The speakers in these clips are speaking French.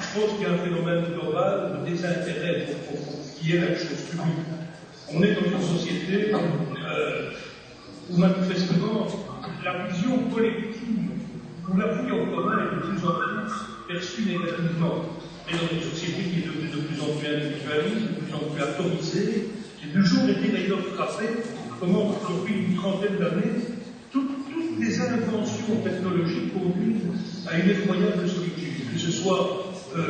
Je pense qu'il y a un phénomène global de désintérêt pour ce qui est la chose publique. On est dans une société où manifestement la vision collective, où la vie en commun est de plus en plus perçue négativement. On est dans une société qui est devenue de plus en plus individualiste, de plus en plus atomisée. J'ai toujours été d'ailleurs frappé comment, depuis une trentaine d'années, toutes les inventions technologiques conduisent à une effroyable solitude, que ce soit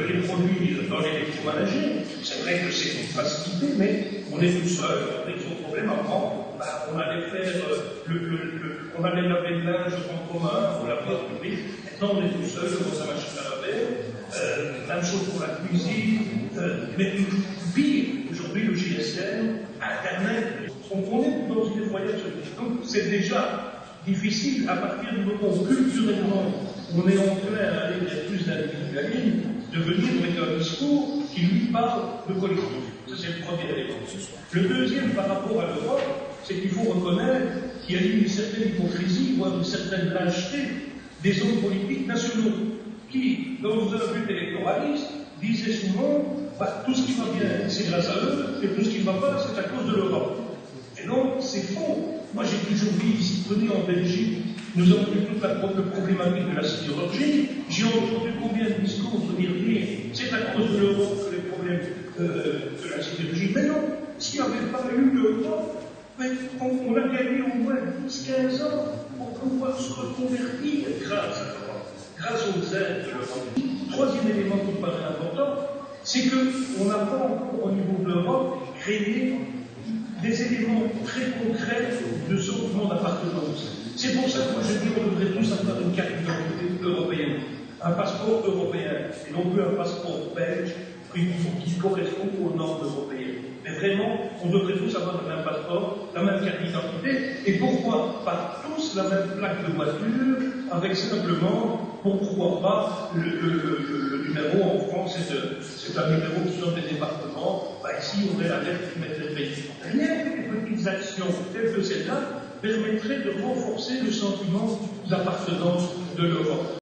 les produits dans l'électroménager. C'est vrai que c'est une facilité, mais on est tout seul, on est son problème. Avant, on allait faire on allait laver le linge en commun, on lavait en public. Maintenant, on est tout seul devant sa machine à laver. Même chose pour la cuisine. Mais pire, aujourd'hui, le GSM, Internet, on est dans une effroyable solitude. Donc, c'est déjà difficile à partir du moment où culturellement on est enclin à aller vers plus d'individualisme, de venir avec un discours qui lui parle de collectif. Ça, c'est le premier élément. Le deuxième, par rapport à l'Europe, c'est qu'il faut reconnaître qu'il y a eu une certaine hypocrisie, voire une certaine lâcheté des hommes politiques nationaux, qui, dans un but électoraliste, disaient souvent tout ce qui va bien, c'est grâce à eux, et tout ce qui ne va pas, c'est à cause de l'Europe. Et donc, c'est faux. Moi, j'ai toujours dit ici, prenez en Belgique, nous avons eu toute la problématique de la sidérurgie. J'ai entendu combien de discours venir dire c'est à cause de l'Europe que les problèmes de la sidérurgie. Mais non, s'il n'y avait pas eu l'Europe, on a gagné au moins 10-15 ans pour pouvoir se reconvertir grâce à l'Europe, grâce aux aides de l'Europe. Troisième élément qui me paraît important, c'est qu'on n'a pas encore au niveau de l'Europe créé des éléments très concrets de sentiment d'appartenance. C'est pour ça que moi je dis qu'on devrait tous avoir une carte d'identité européenne, un passeport européen, et non plus un passeport belge qui correspond aux normes européennes. Mais vraiment, on devrait tous avoir le même passeport, la même carte d'identité, et pourquoi pas tous la même plaque de voiture, avec simplement, pourquoi pas, le numéro en France, c'est un numéro qui sort des départements. Ici, on est la lettre qui mettrait le pays. Rien que les petites actions telles que celle-là permettraient de renforcer le sentiment d'appartenance de l'Europe.